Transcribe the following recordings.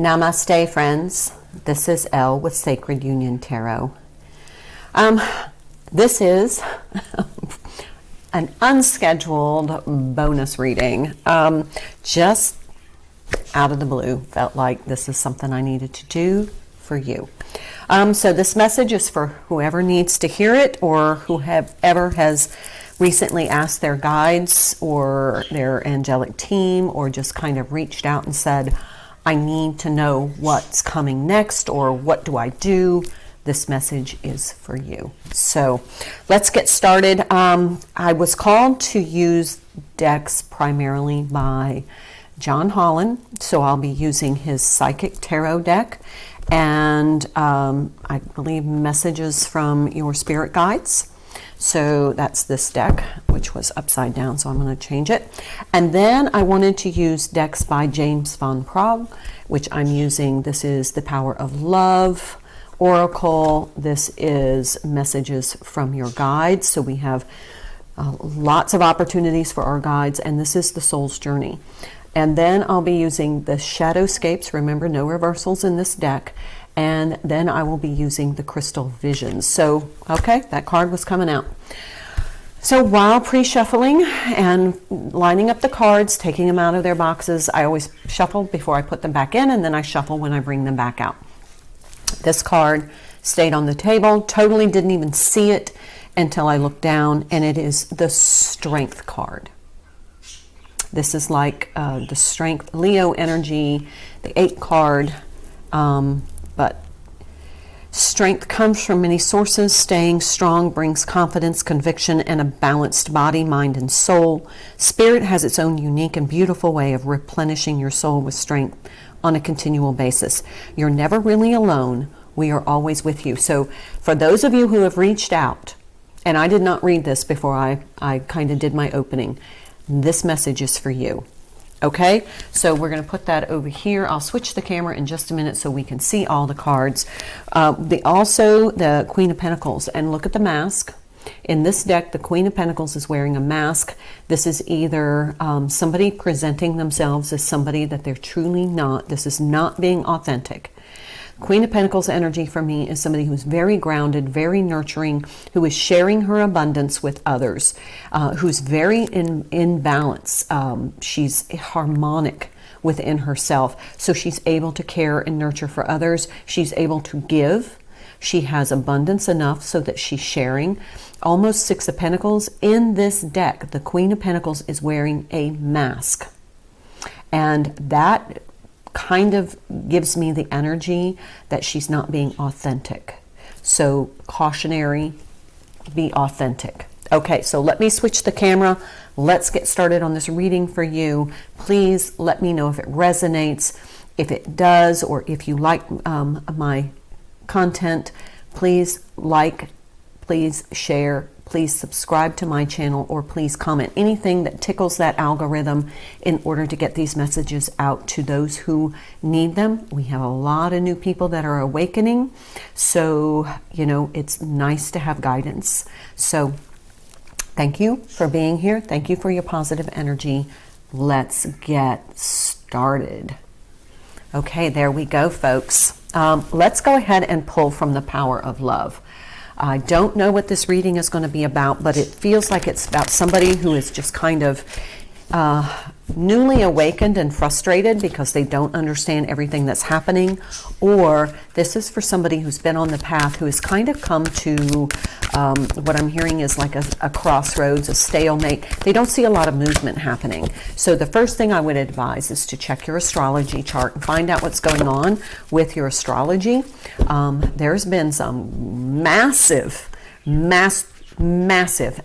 Namaste, friends. This is Elle with Sacred Union Tarot. This is an unscheduled bonus reading. Just out of the blue. Felt like this is something I needed to do for you. So this message is for whoever needs to hear it, or whoever has recently asked their guides or their angelic team, or just kind of reached out and said, I need to know what's coming next, or what do I do? This message is for you. So let's get started. I was called to use decks primarily by John Holland, so I'll be using his Psychic Tarot deck, and I believe messages from your spirit guides. So that's this deck, which was upside down, so I'm going to change it. And then I wanted to use decks by James Van Praagh, which I'm using. This is the Power of Love Oracle. This is messages from your guides. So we have lots of opportunities for our guides, and this is the Soul's Journey. And then I'll be using the Shadowscapes. Remember, no reversals in this deck. And then I will be using the Crystal Visions. So, okay, that card was coming out. So while pre-shuffling and lining up the cards, taking them out of their boxes, I always shuffle before I put them back in, and then I shuffle when I bring them back out. This card stayed on the table, totally didn't even see it until I looked down, and it is the Strength card. This is like the Strength, Leo energy, the 8 card, but strength comes from many sources. Staying strong brings confidence, conviction, and a balanced body, mind, and soul. Spirit has its own unique and beautiful way of replenishing your soul with strength on a continual basis. You're never really alone. We are always with you. So for those of you who have reached out, and I did not read this before I kind of did my opening, this message is for you. Okay, so we're going to put that over here. I'll switch the camera in just a minute so we can see all the cards. Also, the Queen of Pentacles, and look at the mask. In this deck, the Queen of Pentacles is wearing a mask. This is either somebody presenting themselves as somebody that they're truly not. This is not being authentic. Queen of Pentacles energy for me is somebody who's very grounded, very nurturing, who is sharing her abundance with others, who's very in balance. She's harmonic within herself, so she's able to care and nurture for others. She's able to give. She has abundance enough so that she's sharing. Almost 6 of Pentacles. In this deck, the Queen of Pentacles is wearing a mask, and that kind of gives me the energy that she's not being authentic. So cautionary, be authentic. Okay, so let me switch the camera. Let's get started on this reading for you. Please let me know if it resonates. If it does, or if you like my content, please like, please share, please subscribe to my channel, or please comment. Anything that tickles that algorithm in order to get these messages out to those who need them. We have a lot of new people that are awakening, so it's nice to have guidance. So thank you for being here. Thank you for your positive energy. Let's get started. Okay, there we go, folks. Let's go ahead and pull from the Power of Love. I don't know what this reading is going to be about, but it feels like it's about somebody who is just kind of newly awakened and frustrated because they don't understand everything that's happening, or this is for somebody who's been on the path, who has kind of come to what I'm hearing is like a crossroads, a stalemate. They don't see a lot of movement happening. So the first thing I would advise is to check your astrology chart and find out what's going on with your astrology. There's been some massive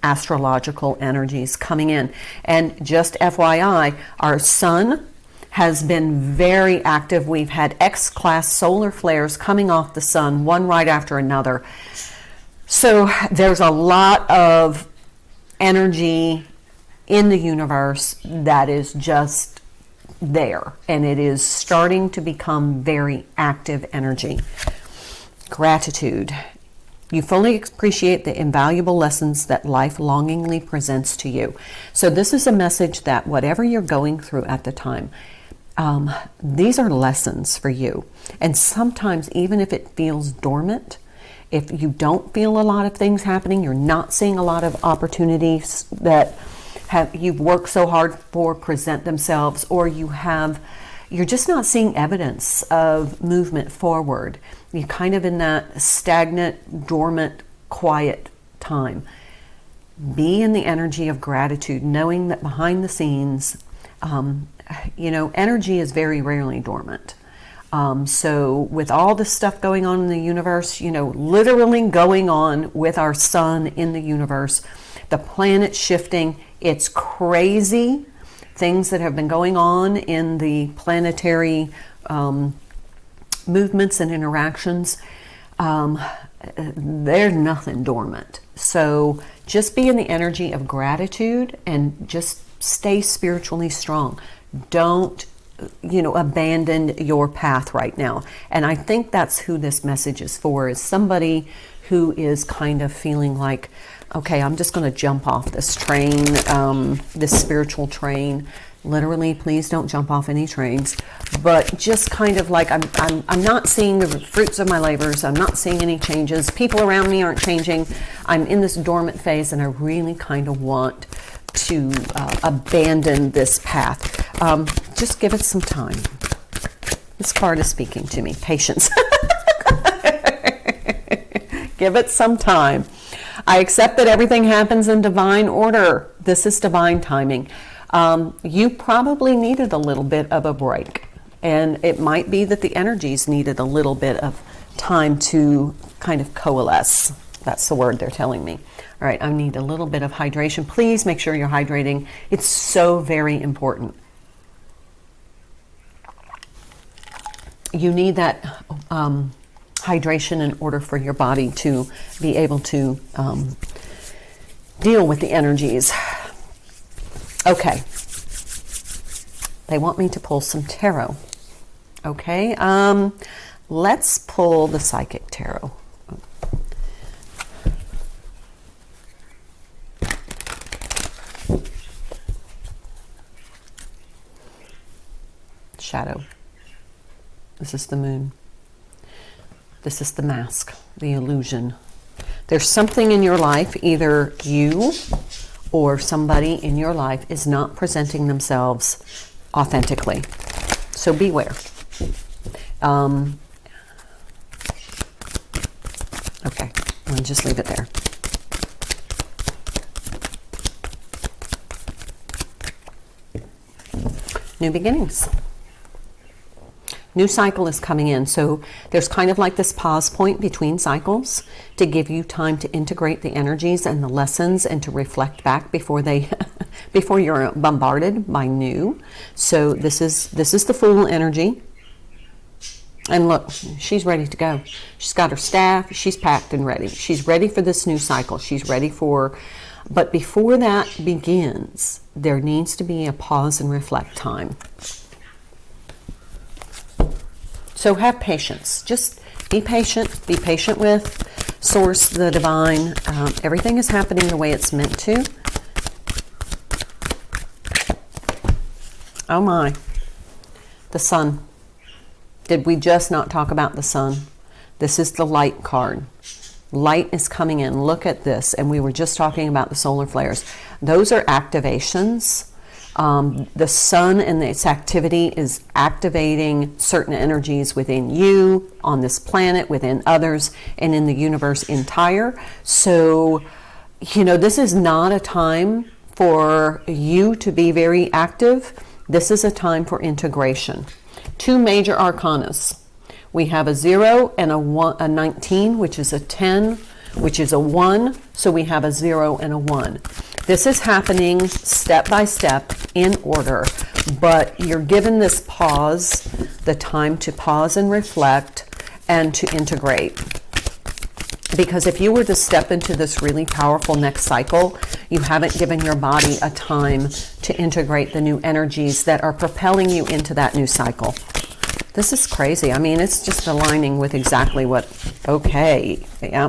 astrological energies coming in, and just FYI, our sun has been very active. We've had X-class solar flares coming off the sun, one right after another. So there's a lot of energy in the universe that is just there, and it is starting to become very active energy. Gratitude. You fully appreciate the invaluable lessons that life longingly presents to you. So this is a message that whatever you're going through at the time, these are lessons for you. And sometimes, even if it feels dormant, if you don't feel a lot of things happening, you're not seeing a lot of opportunities that you've worked so hard for present themselves, or you're just not seeing evidence of movement forward. You're kind of in that stagnant, dormant, quiet time. Be in the energy of gratitude, knowing that behind the scenes, energy is very rarely dormant. So with all the stuff going on in the universe, literally going on with our sun in the universe, the planet shifting, it's crazy. Things that have been going on in the planetary movements and interactions, there's nothing dormant. So just be in the energy of gratitude and just stay spiritually strong. Don't abandon your path right now. And I think that's who this message is for, is somebody who is kind of feeling like, okay, I'm just going to jump off this train, this spiritual train. Literally, please don't jump off any trains. But just kind of like, I'm not seeing the fruits of my labors. I'm not seeing any changes. People around me aren't changing. I'm in this dormant phase, and I really kind of want to abandon this path. Just give it some time. This card is speaking to me. Patience. Give it some time. I accept that everything happens in divine order. This is divine timing. You probably needed a little bit of a break, and it might be that the energies needed a little bit of time to kind of coalesce. That's the word they're telling me. All right, I need a little bit of hydration. Please make sure you're hydrating. It's so very important. You need that hydration in order for your body to be able to deal with the energies. Okay. They want me to pull some tarot. Okay. Let's pull the Psychic Tarot. Shadow. This is the moon. This is the mask, the illusion. There's something in your life, either you or somebody in your life is not presenting themselves authentically. So beware. Okay, I'll just leave it there. New beginnings. New cycle is coming in, so there's kind of like this pause point between cycles to give you time to integrate the energies and the lessons and to reflect back before before you're bombarded by new. So this is the Fool energy. And look, she's ready to go. She's got her staff, she's packed and ready. She's ready for this new cycle. She's ready but before that begins, there needs to be a pause and reflect time. So have patience. Just be patient. Be patient with Source, the divine. Everything is happening the way it's meant to. Oh my. The sun. Did we just not talk about the sun? This is the light card. Light is coming in. Look at this. And we were just talking about the solar flares. Those are activations. The sun and its activity is activating certain energies within you, on this planet, within others, and in the universe entire. So, this is not a time for you to be very active. This is a time for integration. Two major arcanas. We have a 0 and a 19, which is a 10, which is a 1. So we have a 0 and a 1. This is happening step by step in order, but you're given this pause, the time to pause and reflect and to integrate. Because if you were to step into this really powerful next cycle, you haven't given your body a time to integrate the new energies that are propelling you into that new cycle. This is crazy. I mean, it's just aligning with exactly yeah.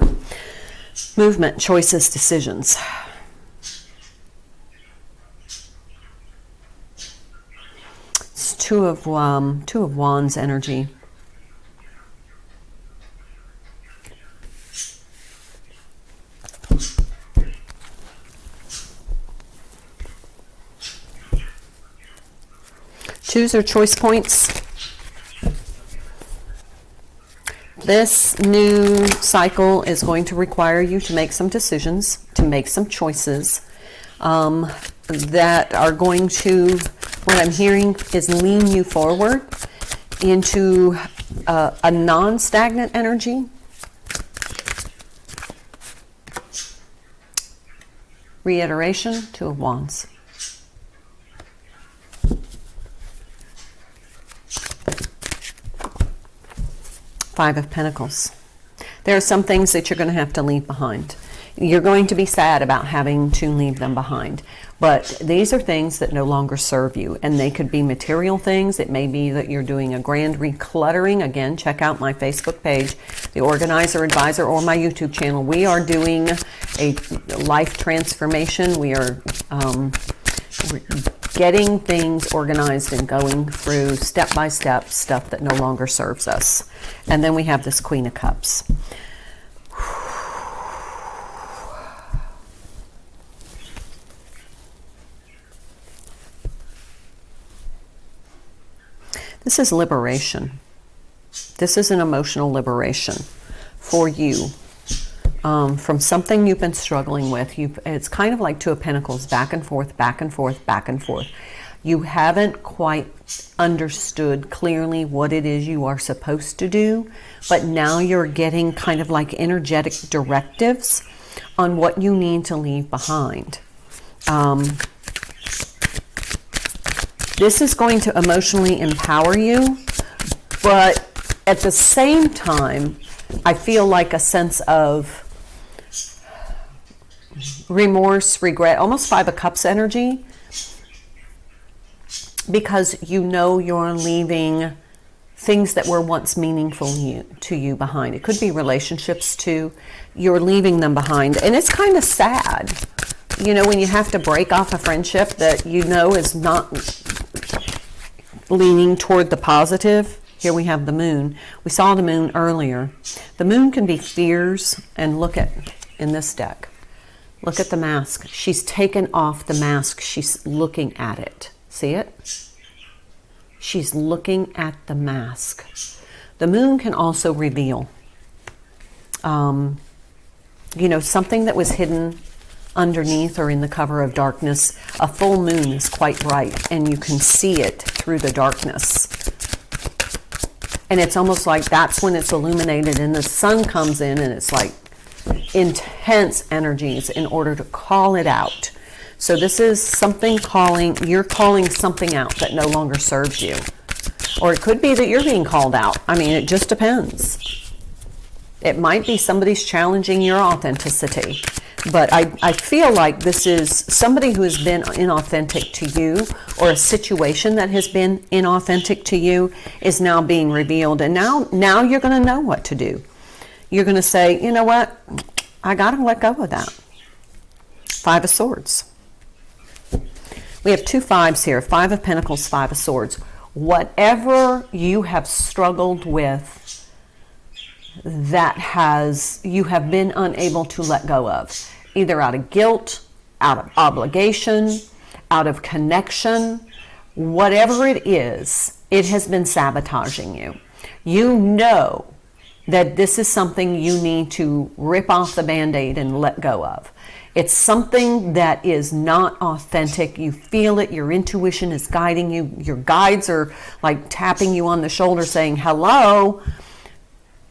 Movement, choices, decisions. It's Two of Wands energy. Choose or choice points. This new cycle is going to require you to make some decisions, to make some choices that are going to, what I'm hearing is lean you forward into a non-stagnant energy. Reiteration, Two of Wands. Five of Pentacles. There are some things that you're going to have to leave behind. You're going to be sad about having to leave them behind. But these are things that no longer serve you. And they could be material things. It may be that you're doing a grand recluttering. Again, check out my Facebook page, The Organizer Advisor, or my YouTube channel. We are doing a life transformation. We are getting things organized and going through step-by-step stuff that no longer serves us. And then we have this Queen of Cups. This is liberation. This is an emotional liberation for you. From something you've been struggling with. It's kind of like Two of Pentacles, back and forth, back and forth, back and forth. You haven't quite understood clearly what it is you are supposed to do, but now you're getting kind of like energetic directives on what you need to leave behind. This is going to emotionally empower you, but at the same time, I feel like a sense of remorse, regret, almost Five of Cups energy, because you know you're leaving things that were once meaningful to you behind. It could be relationships too. You're leaving them behind. And it's kind of sad, you know, when you have to break off a friendship that you know is not leaning toward the positive. Here we have the moon. We saw the moon earlier. The moon can be fears, and look at, in this deck, look at the mask. She's taken off the mask. She's looking at it. See it? She's looking at the mask. The moon can also reveal, you know, something that was hidden underneath or in the cover of darkness. A full moon is quite bright, and you can see it through the darkness. And it's almost like that's when it's illuminated, and the sun comes in, and it's like intense energies in order to call it out. So this is something you're calling something out that no longer serves you. Or it could be that you're being called out. I mean, it just depends. It might be somebody's challenging your authenticity. But I feel like this is somebody who has been inauthentic to you, or a situation that has been inauthentic to you is now being revealed. And now you're going to know what to do. You're going to say, you know what? I got to let go of that. Five of Swords. We have two fives here. Five of Pentacles, Five of Swords. Whatever you have struggled with that you have been unable to let go of, either out of guilt, out of obligation, out of connection, whatever it is, it has been sabotaging you. You know that this is something you need to rip off the Band-Aid and let go of. It's something that is not authentic. You feel it. Your intuition is guiding you. Your guides are like tapping you on the shoulder saying, hello.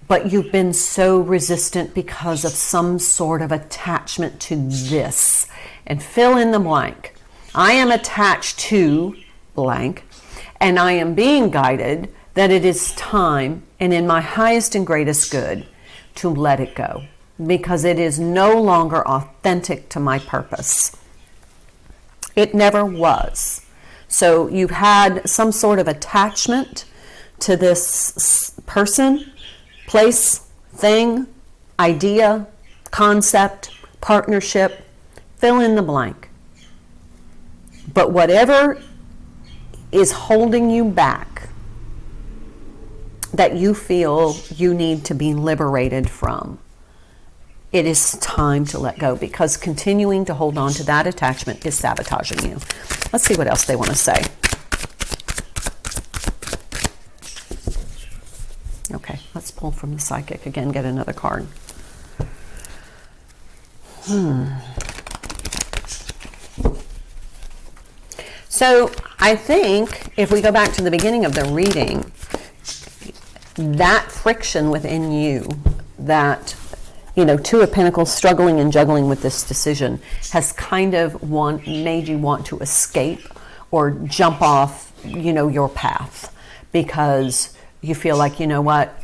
But you've been so resistant because of some sort of attachment to this. And fill in the blank. I am attached to blank, and I am being guided that it is time, and in my highest and greatest good, to let it go, because it is no longer authentic to my purpose. It never was. So you've had some sort of attachment to this person, place, thing, idea, concept, partnership, fill in the blank. But whatever is holding you back, that you feel you need to be liberated from, it is time to let go, because continuing to hold on to that attachment is sabotaging you. Let's see what else they want to say. Okay, let's pull from the psychic again, get another card. So I think if we go back to the beginning of the reading, that friction within you, that, you know, Two of Pentacles, struggling and juggling with this decision, has kind of made you want to escape or jump off, you know, your path, because you feel like, you know what,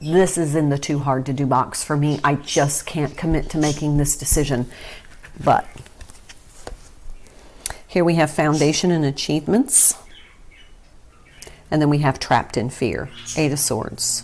this is in the too hard to do box for me. I just can't commit to making this decision. But here we have foundation and achievements. And then we have trapped in fear. Eight of Swords.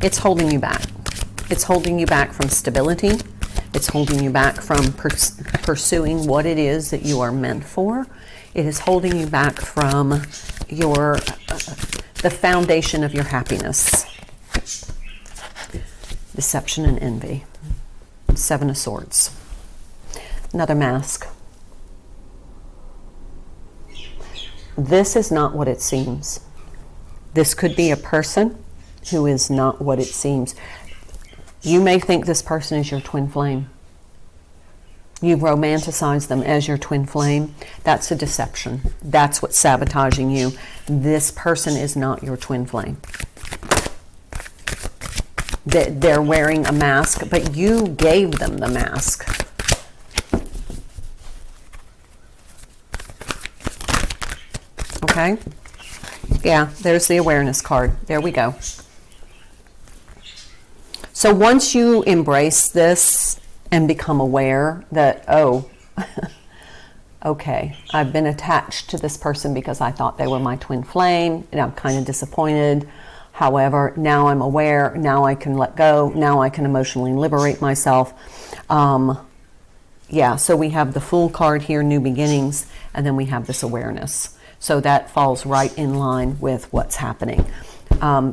It's holding you back. It's holding you back from stability. It's holding you back from pursuing what it is that you are meant for. It is holding you back from the foundation of your happiness. Deception and envy. Seven of Swords. Another mask. This is not what it seems. This could be a person who is not what it seems. You may think this person is your twin flame. You've romanticized them as your twin flame. That's a deception. That's what's sabotaging you. This person is not your twin flame. They're wearing a mask, but you gave them the mask. Okay? Yeah, there's the awareness card. There we go. So once you embrace this and become aware that, oh, okay, I've been attached to this person because I thought they were my twin flame, and I'm kind of disappointed. However, now I'm aware, now I can let go, now I can emotionally liberate myself. Yeah, so we have the Fool card here, new beginnings, and then we have this awareness. So that falls right in line with what's happening.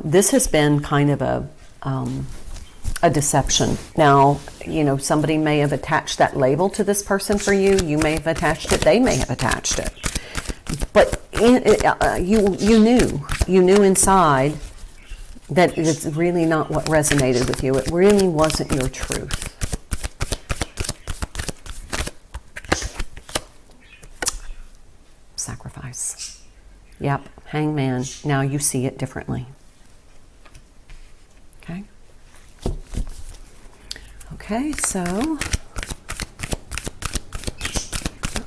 This has been kind of a deception. Now, you know, somebody may have attached that label to this person for you. You may have attached it. They may have attached it. But you knew inside that it's really not what resonated with you. It really wasn't your truth. Sacrifice. Yep, hangman. Now you see it differently. Okay. Okay, so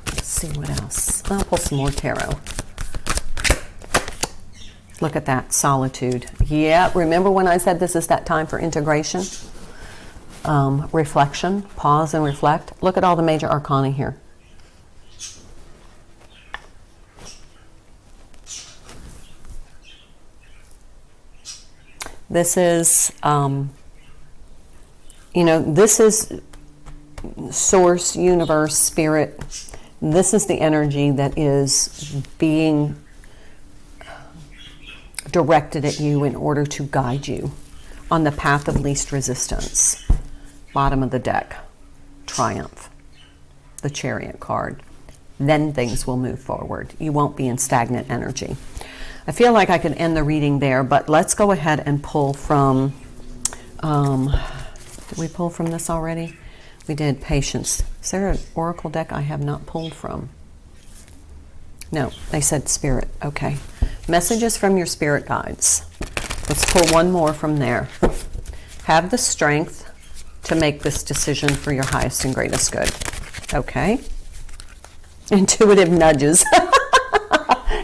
let's see what else. I'll pull some more tarot. Look at that, solitude. Yeah, remember when I said this is that time for integration? Reflection, pause and reflect. Look at all the major arcana here. This is, you know, this is source, universe, spirit. This is the energy that is being directed at you in order to guide you on the path of least resistance. Bottom of the deck, Triumph, the Chariot card. Then things will move forward. You won't be in stagnant energy. I feel like I could end the reading there, but let's go ahead and pull from, did we pull from this already? We did Patience. Is there an oracle deck I have not pulled from? No, they said Spirit. Okay. Messages from your spirit guides. Let's pull one more from there. Have the strength to make this decision for your highest and greatest good. Okay. Intuitive nudges.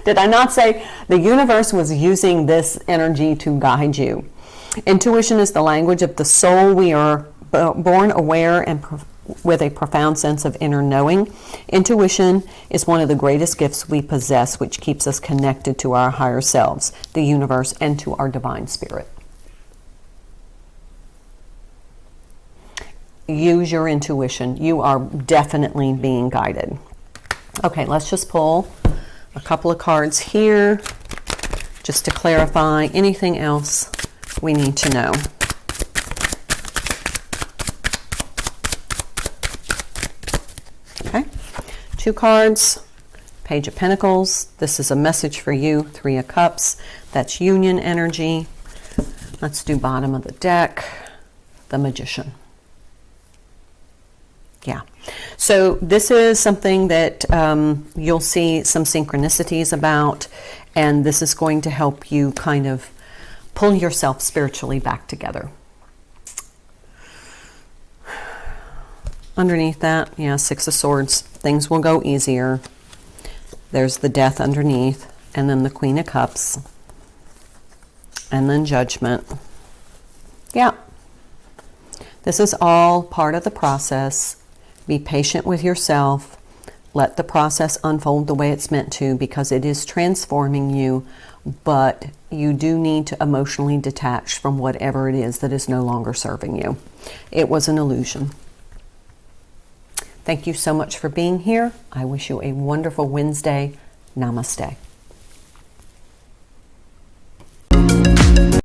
Did I not say the universe was using this energy to guide you? Intuition is the language of the soul. We are born aware and with a profound sense of inner knowing. Intuition is one of the greatest gifts we possess, which keeps us connected to our higher selves, the universe, and to our divine spirit. Use your intuition. You are definitely being guided. Okay, let's just pull a couple of cards here just to clarify anything else we need to know. Okay, 2 cards, Page of Pentacles. This is a message for you. 3 of Cups, that's union energy. Let's do bottom of the deck, the Magician. Yeah, so this is something that you'll see some synchronicities about, and this is going to help you kind of pull yourself spiritually back together. Underneath that, yeah, 6 of Swords, things will go easier. There's the Death underneath, and then the Queen of Cups, and then Judgment. Yeah, this is all part of the process. Be patient with yourself. Let the process unfold the way it's meant to, because it is transforming you, but you do need to emotionally detach from whatever it is that is no longer serving you. It was an illusion. Thank you so much for being here. I wish you a wonderful Wednesday. Namaste.